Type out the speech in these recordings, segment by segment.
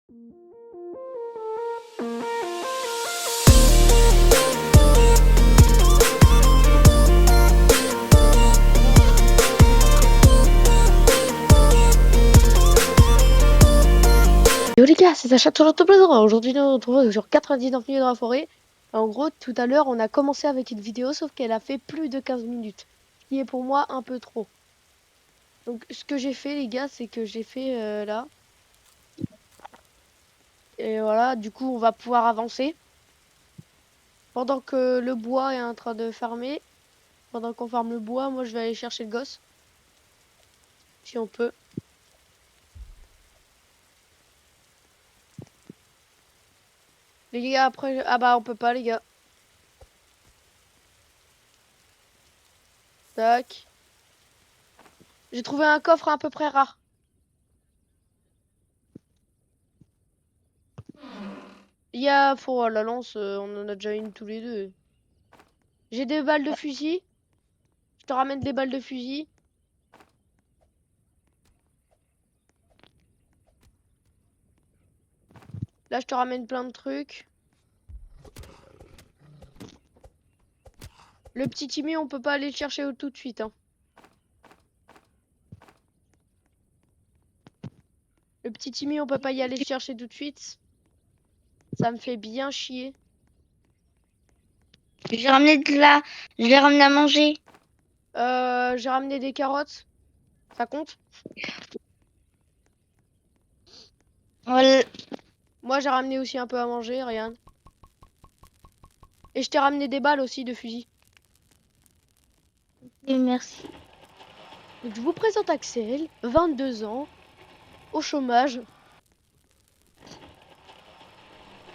Yo les gars, c'est Sacha toujours tout plaisir. Aujourd'hui, nous nous retrouvons sur 99 minutes dans la forêt. En gros, tout à l'heure, on a commencé avec une vidéo, sauf qu'elle a fait plus de 15 minutes. Ce qui est pour moi un peu trop. Donc, ce que j'ai fait, les gars, c'est que j'ai fait là. Et voilà, du coup, on va pouvoir avancer. Pendant que le bois est en train de farmer. Pendant qu'on farme le bois, moi, je vais aller chercher le gosse. Si on peut. Les gars, après... Ah bah, on peut pas, les gars. Tac. J'ai trouvé un coffre à peu près rare. Il y a... Faut la lance, on en a déjà une tous les deux. J'ai des balles de fusil. Je te ramène des balles de fusil. Là, je te ramène plein de trucs. Le petit Timmy, on peut pas aller le chercher tout de suite. Hein. Le petit Timmy, on peut pas y aller le chercher tout de suite. Ça me fait bien chier. J'ai ramené de la... Je l'ai ramené à manger. J'ai ramené des carottes. Ça compte? Voilà. Moi, j'ai ramené aussi un peu à manger, regarde. Et je t'ai ramené des balles aussi de fusil. Merci. Donc, je vous présente Axel, 22 ans, au chômage.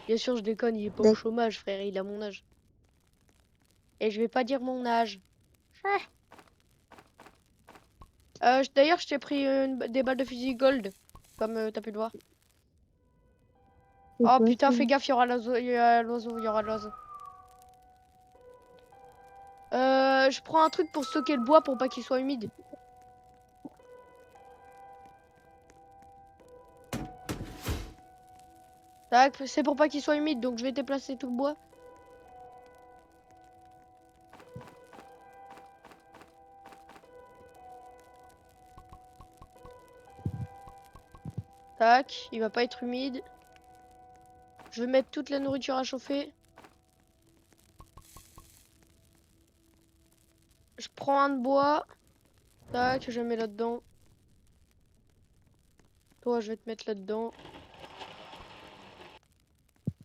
Bien sûr, je déconne, il est pas au chômage, frère, il a mon âge. Et je vais pas dire mon âge. D'ailleurs, je t'ai pris des balles de fusil gold, comme t'as pu le voir. Oh putain, fais gaffe, il y aura l'oiseau, il y aura l'oiseau. Je prends un truc pour stocker le bois pour pas qu'il soit humide. Tac, c'est pour pas qu'il soit humide, donc je vais déplacer tout le bois. Tac, il va pas être humide. Je vais mettre toute la nourriture à chauffer. Je prends un de bois. Tac, je mets là-dedans. Toi, je vais te mettre là-dedans.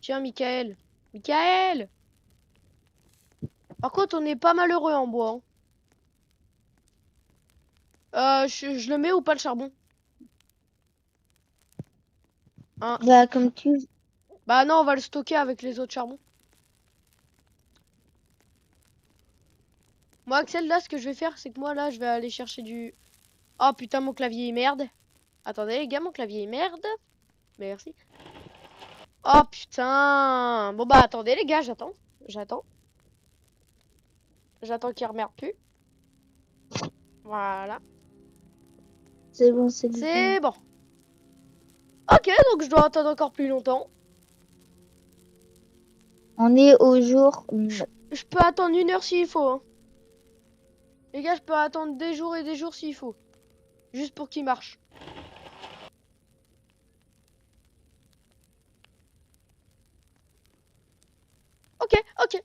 Tiens, Michael. Michael! Par contre, on est pas malheureux en bois. Hein. Je le mets ou pas le charbon? Hein? Bah, comme tu... Bah non, on va le stocker avec les autres charbons. Moi, Axel, là, ce que je vais faire, c'est que moi, là, je vais aller chercher du... Oh putain, mon clavier est merde. Attendez, les gars, mon clavier est merde. Merci. Oh putain. Bon bah attendez les gars, j'attends. J'attends qu'il remerde plus. Voilà. C'est bon, c'est bon. C'est bon. Ok, donc je dois attendre encore plus longtemps. On est au jour... Je peux attendre 1 heure s'il faut. Hein. Les gars, je peux attendre des jours et des jours s'il faut. Juste pour qu'il marche.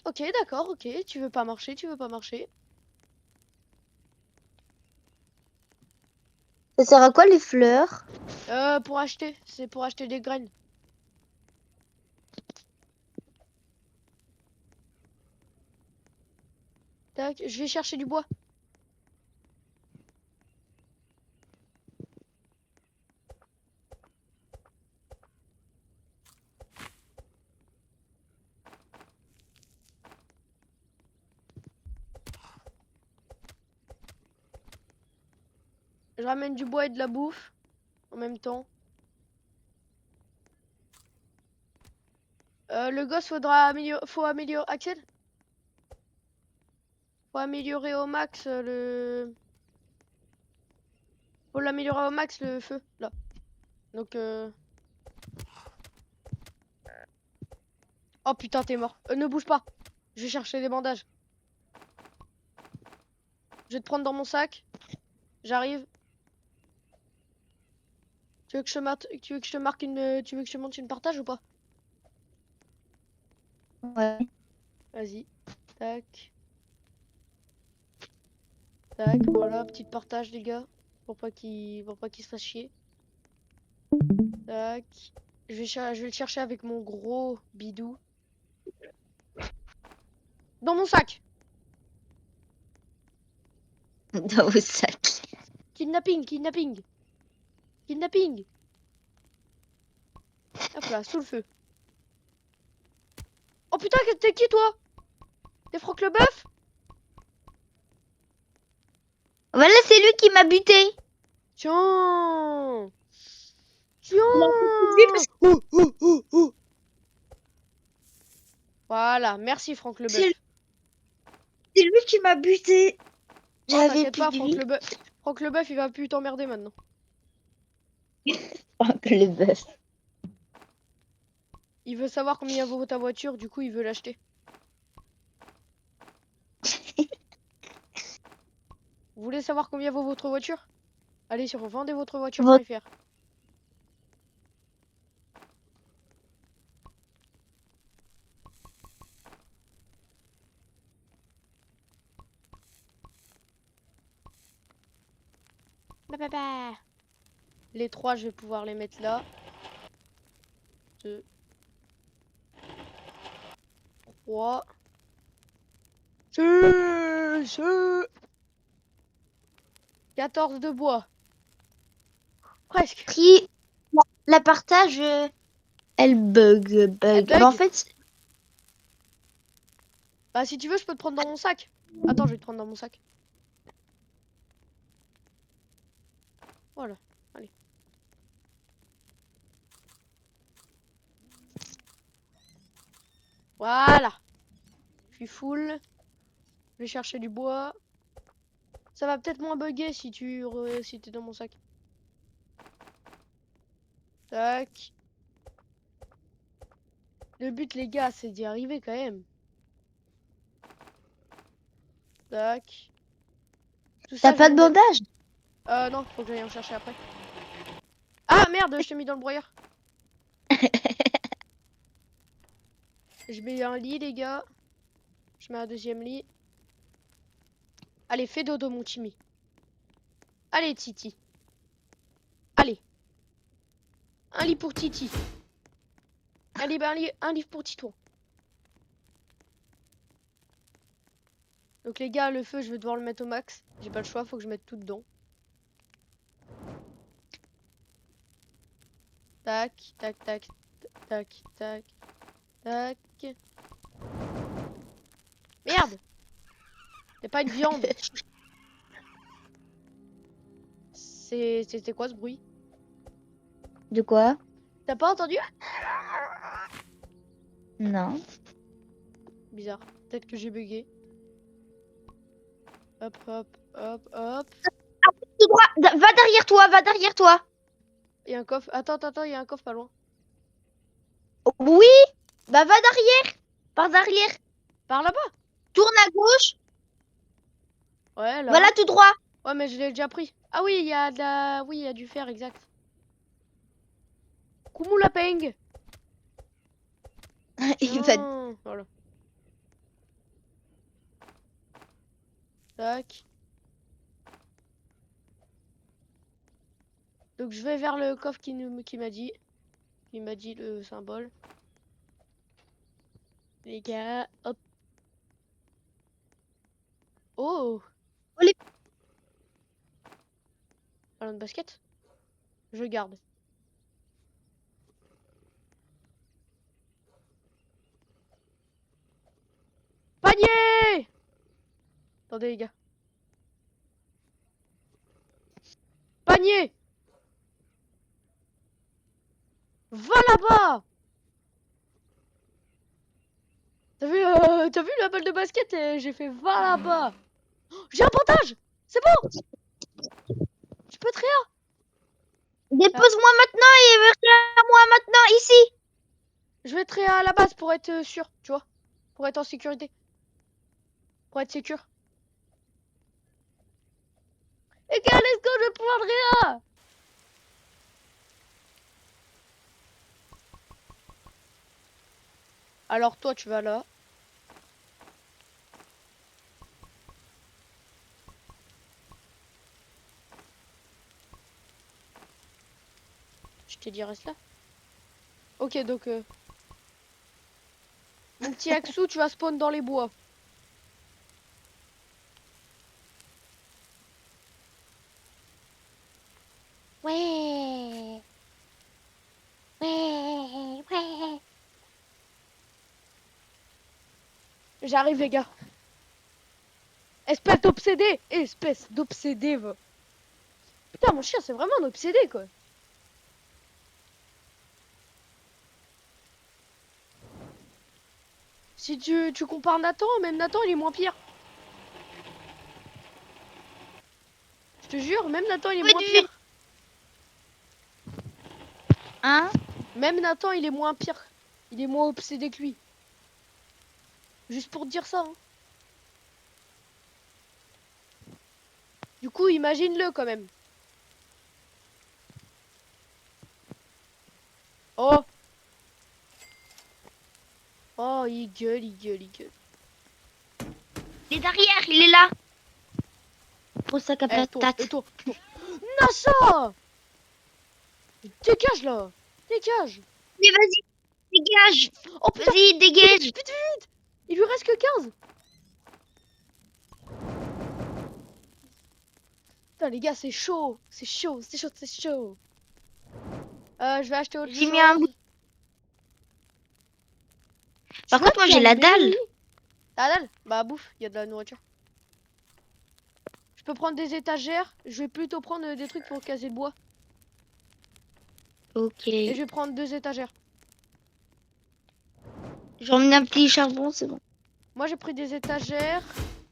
Ok, d'accord, ok. Tu veux pas marcher, tu veux pas marcher. Ça sert à quoi les fleurs? Pour acheter. C'est pour acheter des graines. Tac, je vais chercher du bois. Je ramène du bois et de la bouffe. En même temps. Le gosse faut améliorer. Axel? Faut améliorer au max le... Faut l'améliorer au max le feu, là. Donc Oh putain, t'es mort. Ne bouge pas. Je vais chercher des bandages. Je vais te prendre dans mon sac. J'arrive. Tu veux que je te marque une... Tu veux que je te monte une partage ou pas? Ouais. Vas-y. Tac. Tac, voilà, petite partage les gars. Pour pas qu'il se fasse chier. Tac. Je vais le chercher avec mon gros bidou. Dans mon sac. Dans vos sacs. Kidnapping, kidnapping. Kidnapping. Hop là, sous le feu. Oh putain, t'es qui toi? T'es Franck Leboeuf? Voilà, c'est lui qui m'a buté. Tiens. Il a refusé parce Tiens. Voilà, merci Franck que Leboeuf. c'est lui qui m'a buté. Oh, J'avais t'inquiète plus pas, de vie. Franck Leboeuf, il va plus t'emmerder maintenant. Oh, que le bœuf. Il veut savoir combien vaut ta voiture, du coup il veut l'acheter. Vous voulez savoir combien vaut votre voiture? Allez sur vendezvotrevoiture.fr. Les trois, je vais pouvoir les mettre là. 2, 3. Ce 14 de bois. Presque. Qui la partage, elle bug. Elle Bah, bug? en fait, Bah si tu veux, je peux te prendre dans mon sac. Attends, je vais te prendre dans mon sac. Voilà, allez. Voilà. Je suis full. Je vais chercher du bois. Ça va peut-être moins bugger si si t'es dans mon sac. Tac. Le but, les gars, c'est d'y arriver quand même. Tac. Tout ça, t'as je pas vais de le mettre. bandage? Non, faut que j'aille en chercher après. Ah merde, je t'ai mis dans le broyeur. Je mets un lit, les gars. Je mets un deuxième lit. Allez, fais dodo, mon Timmy. Allez, Titi. Allez. Un lit pour Titi. Allez, bah, un livre pour Titon. Donc les gars, le feu, je vais devoir le mettre au max. J'ai pas le choix, faut que je mette tout dedans. Tac, tac, tac, tac, tac, tac. Merde! C'est pas une viande. C'était quoi ce bruit? De quoi? T'as pas entendu? Non. Bizarre. Peut-être que j'ai bugué. Hop, hop, hop, hop. Tout droit. Va derrière toi, va derrière toi. Il y a un coffre. Attends, attends, il y a un coffre pas loin. Oui. Bah va derrière. Par derrière. Par là-bas? Tourne à gauche. Ouais, là. Voilà tout droit. Ouais, mais je l'ai déjà pris. Ah oui, il y a de la... Oui, il y a du fer, exact. Kumu la peng. Il va. Tiens, voilà. Tac. Donc je vais vers le coffre qui m'a dit. Il m'a dit le symbole. Les gars, hop. Oh! Oh, les- Ballon de basket? Je garde. Panier! Attendez les gars. Panier! Va là-bas! T'as vu la balle de basket? J'ai fait va là-bas! Oh, j'ai un bandage! C'est bon! Je peux te rien! Dépose-moi maintenant et viens à moi maintenant ici. Je vais très à la base pour être sûr, tu vois. Pour être en sécurité. Pour être sûr. Et let's go, je vais pouvoir rien. Alors toi, tu vas là. Je t'ai dit reste là. Ok, donc mon petit Axou, tu vas spawn dans les bois. Ouais. Ouais. Ouais. J'arrive les gars. Espèce d'obsédé. Espèce d'obsédé va. Putain, mon chien, c'est vraiment un obsédé quoi. Si tu compares Nathan, même Nathan il est moins pire. Je te jure, même Nathan il est Oui, moins pire. Hein? Même Nathan il est moins pire. Il est moins obsédé que lui. Juste pour te dire ça. Hein. Du coup, imagine-le quand même. Oh. Oh, il gueule, il gueule, il gueule. Il est derrière, il est là. Gros sac à Eh, toi, patate. toi. Nassa! Dégage là! Dégage! Mais vas-y, dégage. Oh putain! Vas-y, Vite, dégage. vite, vite, vite! Il lui reste que 15! Putain, les gars, c'est chaud! C'est chaud, c'est chaud, c'est chaud! Je vais acheter autre J'ai mis un bout. chose. Tu Par vois contre, moi, qu'il y j'ai a la une dalle. mairie? T'as la dalle? Bah, bouffe, il y a de la nourriture. Je peux prendre des étagères. Je vais plutôt prendre des trucs pour casser le bois. Ok. Et je vais prendre 2 étagères. J'ai emmené un petit charbon, c'est bon. Moi, j'ai pris des étagères.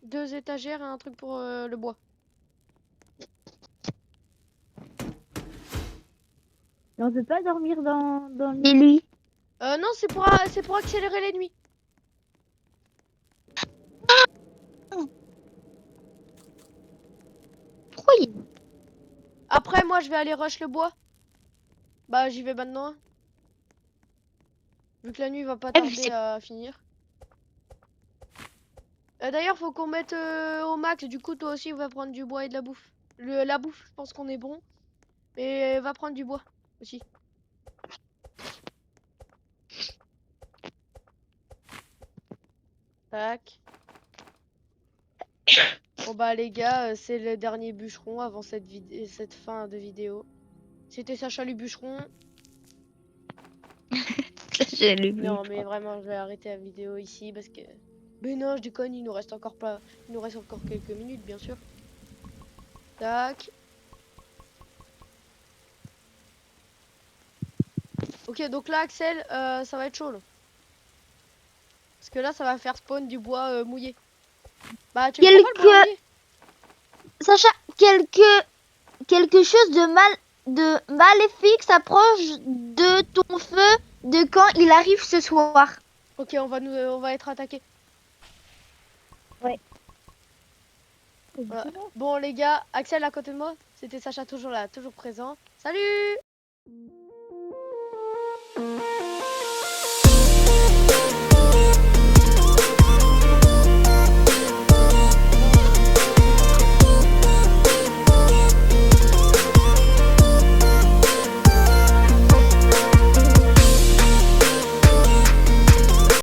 2 étagères et un truc pour le bois. On peut pas dormir dans les lits. Non, c'est pour accélérer les nuits. Pourquoi il... Après, moi, je vais aller rush le bois. Bah, j'y vais maintenant. Hein. Vu que la nuit va pas tarder C'est à finir. D'ailleurs, faut qu'on mette au max. Du coup, toi aussi, va prendre du bois et de la bouffe. La bouffe, je pense qu'on est bon. Mais va prendre du bois aussi. Tac. Bon bah les gars, c'est le dernier bûcheron avant cette fin de vidéo. C'était Sacha le bûcheron. j'ai allumé. Non mais vraiment, je vais arrêter la vidéo ici parce que... Mais non, je déconne, il nous reste encore pas... Il nous reste encore quelques minutes, bien sûr. Tac. Ok, donc là, Axel, ça va être chaud, là. Parce que là, ça va faire spawn du bois mouillé. Bah, tu le prends pas le bois Quelque... mouillé? Sacha, quelque chose de maléfique s'approche de ton feu de quand il arrive ce soir. Ok, on va être attaqué. Ouais. Voilà. Bon, les gars, Axel à côté de moi. C'était Sacha toujours là, toujours présent. Salut!